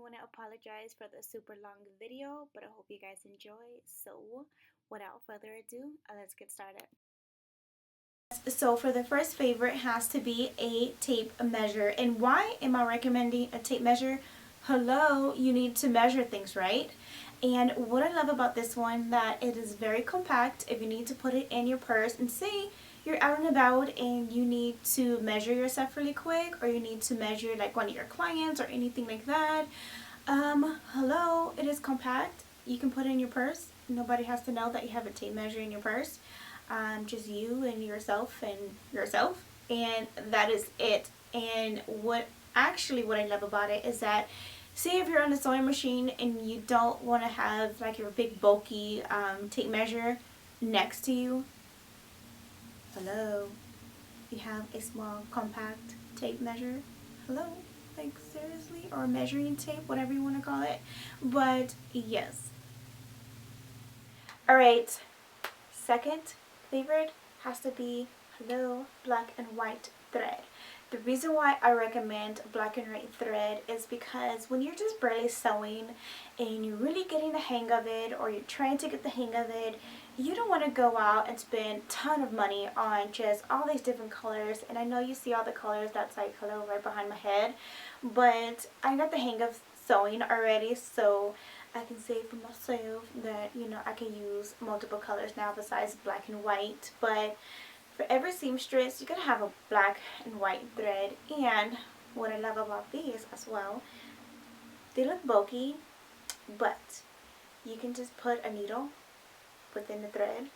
want to apologize for the super long video, but I hope you guys enjoy. So, without further ado, let's get started. So for the first favorite has to be a tape measure. And why am I recommending a tape measure? Hello, you need to measure things, right? And what I love about this one, that it is very compact. If you need to put it in your purse and say you're out and about and you need to measure yourself really quick, or you need to measure like one of your clients or anything like that, hello, it is compact. You can put it in your purse. Nobody has to know that you have a tape measure in your purse. Just you and yourself, and that is it. And what I love about it is that, say if you're on a sewing machine and you don't want to have like your big bulky tape measure next to you, hello, you have a small compact tape measure. Hello, like seriously, or measuring tape, whatever you want to call it. But yes. Alright, second favorite has to be, hello, black and white thread. The reason why I recommend black and white thread is because when you're just barely sewing and you're really getting the hang of it, or you're trying to get the hang of it, you don't want to go out and spend a ton of money on just all these different colors. And I know you see all the colors that's like hello right behind my head, but I got the hang of sewing already, so I can say for myself that, I can use multiple colors now besides black and white. But for every seamstress, you gotta have a black and white thread. And what I love about these as well, they look bulky, but you can just put a needle within the thread,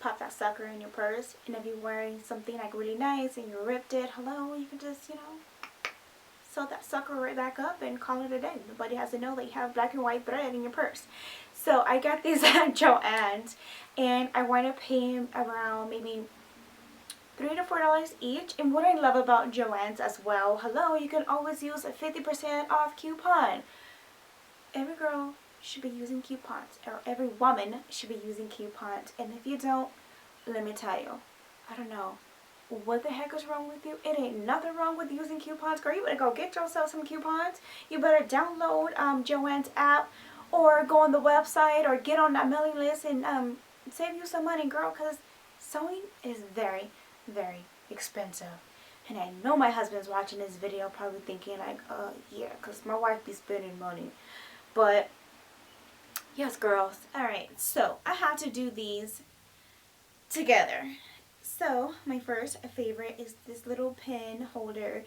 pop that sucker in your purse, and if you're wearing something like really nice and you ripped it, hello, you can just, sew that sucker right back up and call it a day. Nobody has to know that you have black and white thread in your purse. So I got these at Joann's, and I wound up paying around maybe $3 to $4 each. And what I love about Joann's as well, hello, you can always use a 50% off coupon. Every girl should be using coupons, or every woman should be using coupons. And if you don't, let me tell you, I don't know what the heck is wrong with you. It ain't nothing wrong with using coupons. Girl, you better go get yourself some coupons. You better download Joann's app, or go on the website, or get on that mailing list and save you some money, girl, because sewing is very, very expensive. And I know my husband's watching this video probably thinking like, yeah, because my wife be spending money. But yes, girls. Alright, so I had to do these together. So my first favorite is this little pen holder.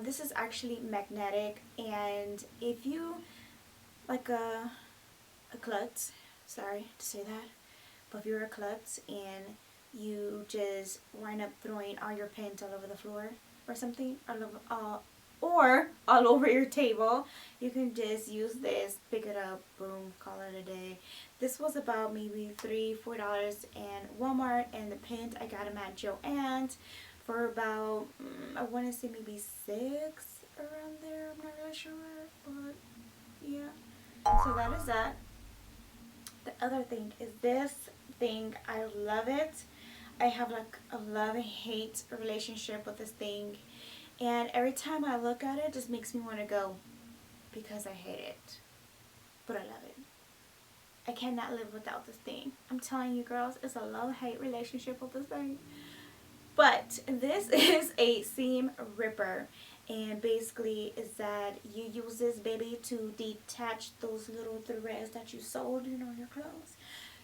This is actually magnetic, and if you like a klutz, sorry to say that, but if you're a klutz and you just wind up throwing all your pens all over the floor or something, or all over your table, you can just use this, pick it up, boom, call it a day. This was about maybe $3-4 in Walmart, and the pens I got them at Joann's for about I want to say maybe $6 around there. I'm not really sure, but yeah. So that is that. The other thing is this thing. I love it. I have like a love and hate relationship with this thing. And every time I look at it, it just makes me want to go, because I hate it. But I love it. I cannot live without this thing. I'm telling you, girls, it's a love-hate relationship with this thing. But this is a seam ripper. And basically is that you use this baby to detach those little threads that you sewed in on your clothes.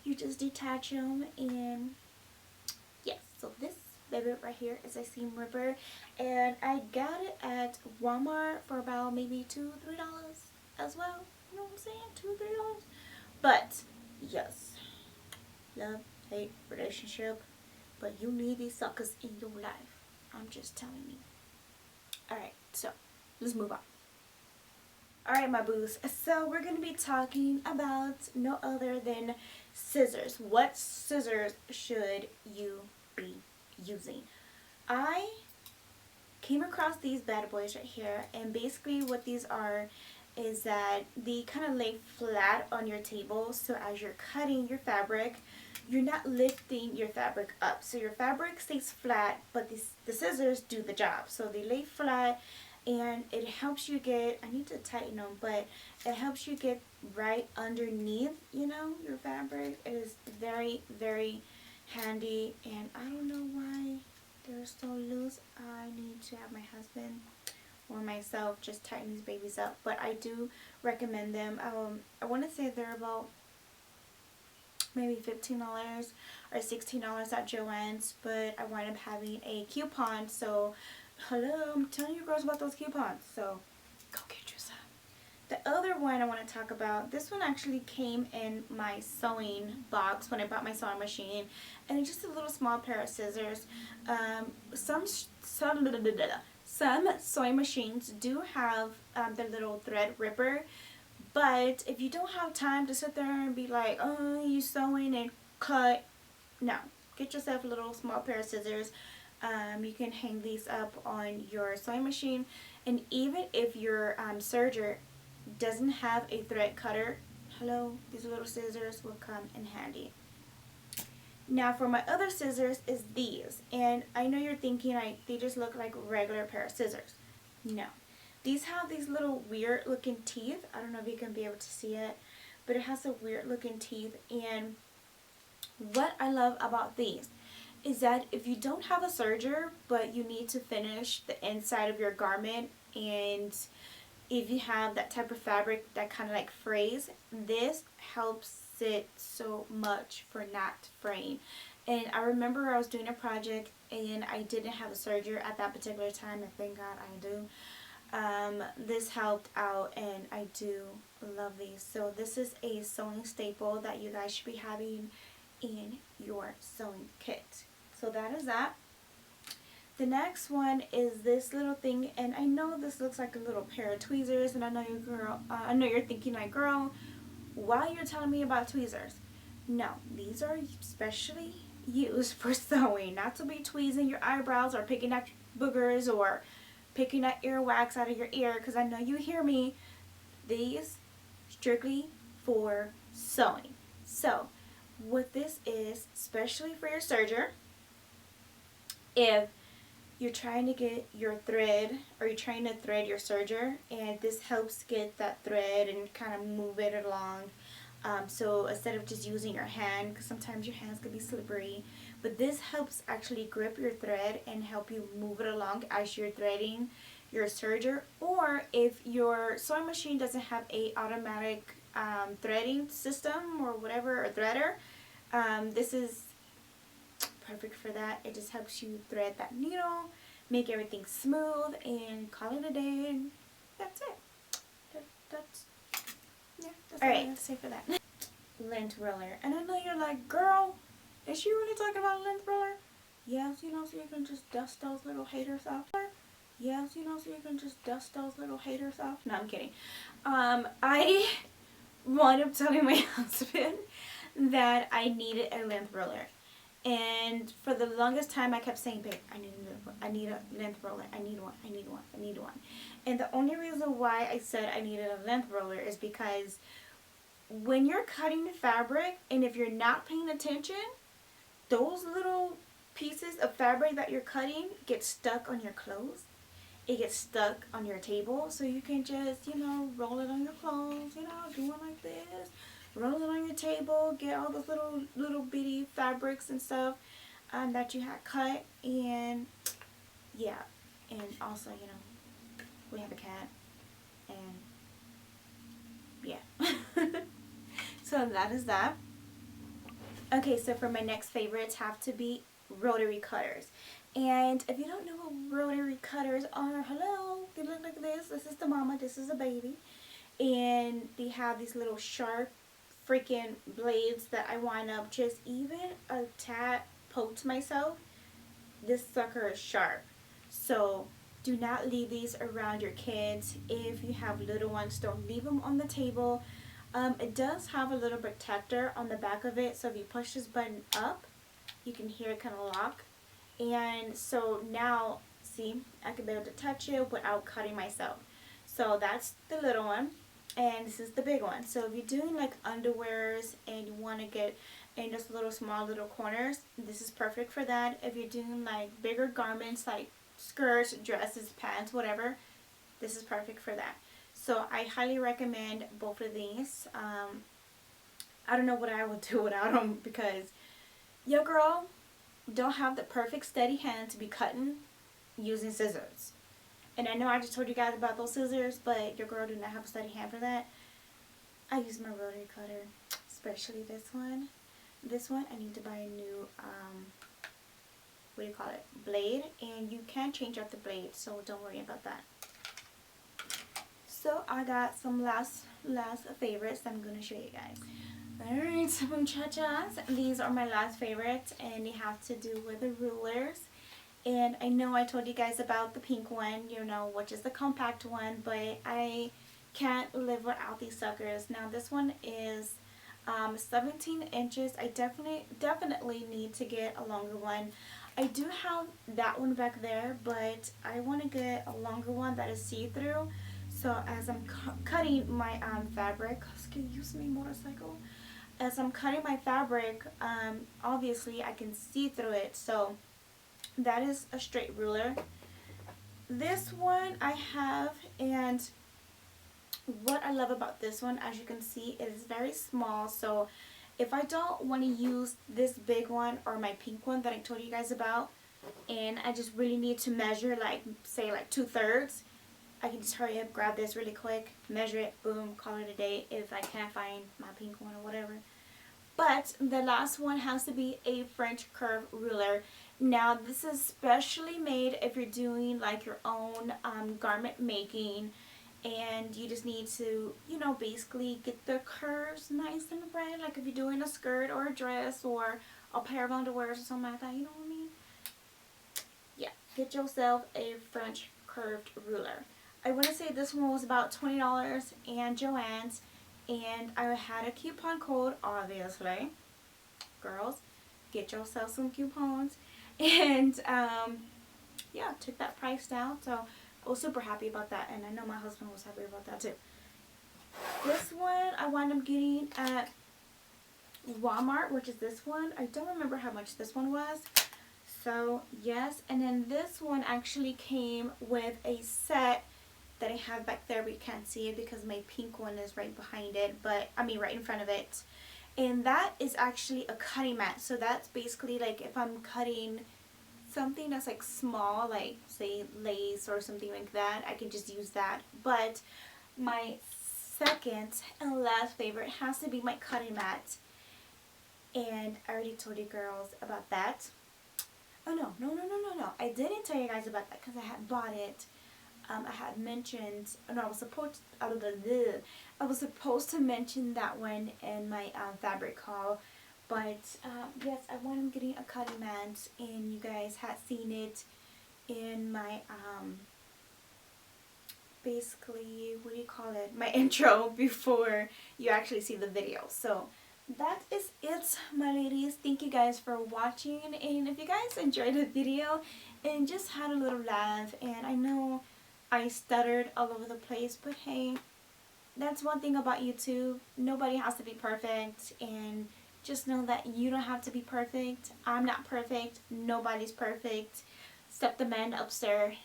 You just detach them, and yes, so this baby right here is a seam ripper, and I got it at Walmart for about maybe $2-3 as well. You know what I'm saying? $2-3. But yes, love hate relationship, but you need these suckers in your life. I'm just telling you. Alright, so let's move on. Alright, my boos, so we're going to be talking about no other than scissors. What scissors should you be using? I came across these bad boys right here, and basically what these are is that they kind of lay flat on your table, so as you're cutting your fabric, you're not lifting your fabric up, so your fabric stays flat, but the scissors do the job. So they lay flat, and it helps you get, I need to tighten them, but it helps you get right underneath, you know, your fabric. It is very, very handy, and I don't know why they're so loose. I need to have my husband or myself just tighten these babies up, but I do recommend them. I want to say they're about maybe $15 or $16 at Joann's, but I wind up having a coupon. So, hello, I'm telling you girls about those coupons. So, go get you some. The other one I want to talk about, this one actually came in my sewing box when I bought my sewing machine, and it's just a little small pair of scissors. Some sewing machines do have the little thread ripper, but if you don't have time to sit there and be like, oh, you sewing and cut, no. Get yourself a little small pair of scissors. You can hang these up on your sewing machine. And even if your serger doesn't have a thread cutter, hello, these little scissors will come in handy. Now for my other scissors is these. And I know you're thinking they just look like a regular pair of scissors. No. These have these little weird looking teeth. I don't know if you can be able to see it, but it has a weird looking teeth. And what I love about these is that if you don't have a serger, but you need to finish the inside of your garment, and if you have that type of fabric that kind of like frays, this helps it so much for not fraying. And I remember I was doing a project and I didn't have a serger at that particular time, and thank God I do. This helped out, and I do love these. So this is a sewing staple that you guys should be having in your sewing kit. So that is that. The next one is this little thing, and I know this looks like a little pair of tweezers, and I know you're thinking like, girl, why are you telling me about tweezers? No, these are specially used for sewing, not to be tweezing your eyebrows or picking out boogers or picking that earwax out of your ear, because I know you hear me. These strictly for sewing. So what this is, especially for your serger, if you're trying to get your thread, or you're trying to thread your serger, and this helps get that thread and kind of move it along. So instead of just using your hand, because sometimes your hands could be slippery, but this helps actually grip your thread and help you move it along as you're threading your serger. Or if your sewing machine doesn't have a automatic threading system or whatever, or threader, this is perfect for that. It just helps you thread that needle, make everything smooth, and call it a day, and that's it. That's all I have to say for that. Lint roller. And I know you're like, girl, is she really talking about a lint roller? Yes, you know, so you can just dust those little haters off. Yes, you know, so you can just dust those little haters off. No, I'm kidding. I wound up telling my husband that I needed a lint roller. And for the longest time, I kept saying, babe, I need a lint roller. I need one. I need one. I need one. And the only reason why I said I needed a lint roller is because when you're cutting the fabric, and if you're not paying attention, those little pieces of fabric that you're cutting get stuck on your clothes. It gets stuck on your table, so you can just, you know, roll it on your clothes, you know, do it like this. Roll it on your table, get all those little bitty fabrics and stuff that you had cut, and yeah, and also, you know, we have a cat, and yeah. So that is that. Okay, so for my next favorites have to be rotary cutters. And if you don't know what rotary cutters are, hello, they look like this. This is the mama, this is the baby. And they have these little sharp freaking blades that I wind up just even a tad poked myself. This sucker is sharp. So do not leave these around your kids. If you have little ones, don't leave them on the table. It does have a little protector on the back of it, so if you push this button up, you can hear it kind of lock. And so now, see, I can be able to touch it without cutting myself. So that's the little one, and this is the big one. So if you're doing like underwears and you want to get in those little small little corners, this is perfect for that. If you're doing like bigger garments like skirts, dresses, pants, whatever, This is perfect for that. So I highly recommend both of these. I don't know what I would do without them because your girl don't have the perfect steady hand to be cutting using scissors. And I know I just told you guys about those scissors, but your girl do not have a steady hand for that. I use my rotary cutter, especially this one. This one, I need to buy a new, what do you call it, blade. And you can change out the blade, so don't worry about that. So I got some last favorites that I'm going to show you guys. Alright, so muchachas, these are my last favorites, and they have to do with the rulers. And I know I told you guys about the pink one, you know, which is the compact one, but I can't live without these suckers. Now this one is 17 inches. I definitely need to get a longer one. I do have that one back there, but I want to get a longer one that is see-through. So as I'm cutting my fabric, excuse me, motorcycle. As I'm cutting my fabric, obviously I can see through it. So that is a straight ruler. This one I have, and what I love about this one, as you can see, it is very small. So if I don't want to use this big one or my pink one that I told you guys about, and I just really need to measure, like, say like 2/3, I can just hurry up, grab this really quick, measure it, boom, call it a day if I can't find my pink one or whatever. But the last one has to be a French curve ruler. Now this is specially made if you're doing like your own garment making, and you just need to, you know, basically get the curves nice and right, like if you're doing a skirt or a dress or a pair of underwear or something like that, you know what I mean? Yeah, get yourself a French curved ruler. I want to say this one was about $20 and Joann's, and I had a coupon code, obviously. Girls, get yourself some coupons. And yeah, took that price down, so I was super happy about that, and I know my husband was happy about that too. This one I wound up getting at Walmart, which is this one. I don't remember how much this one was. So yes, and then this one actually came with a set that I have back there, but you can't see it because my pink one is right behind it, but I mean right in front of it. And that is actually a cutting mat. So that's basically like if I'm cutting something that's like small, like say lace or something like that, I can just use that. But my second and last favorite has to be my cutting mat. And I already told you girls about that. Oh no. I didn't tell you guys about that because I had bought it. I had mentioned, no, I was supposed to mention that one in my fabric haul, but yes, I wanted getting a cutting mat, and you guys had seen it in my basically, what do you call it, my intro before you actually see the video. So that is it, my ladies. Thank you guys for watching, and if you guys enjoyed the video and just had a little laugh, and I know I stuttered all over the place, but hey, that's one thing about YouTube. Nobody has to be perfect, and just know that you don't have to be perfect. I'm not perfect. Nobody's perfect except the man upstairs.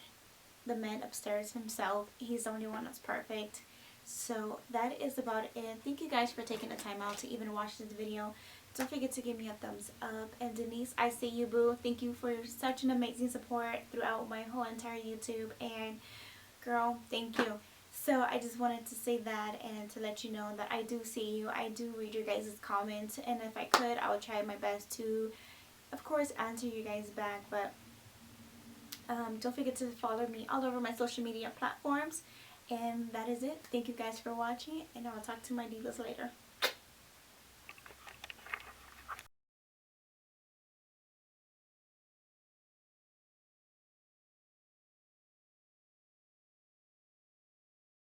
The man upstairs himself. He's the only one that's perfect. So that is about it. Thank you guys for taking the time out to even watch this video. Don't forget to give me a thumbs up. And Denise, I see you, boo. Thank you for such an amazing support throughout my whole entire YouTube. And girl, thank you. So I just wanted to say that and to let you know that I do see you. I do read your guys' comments, and if I could, I would try my best to, of course, answer you guys back. But don't forget to follow me all over my social media platforms. And that is it. Thank you guys for watching, and I'll talk to my divas later.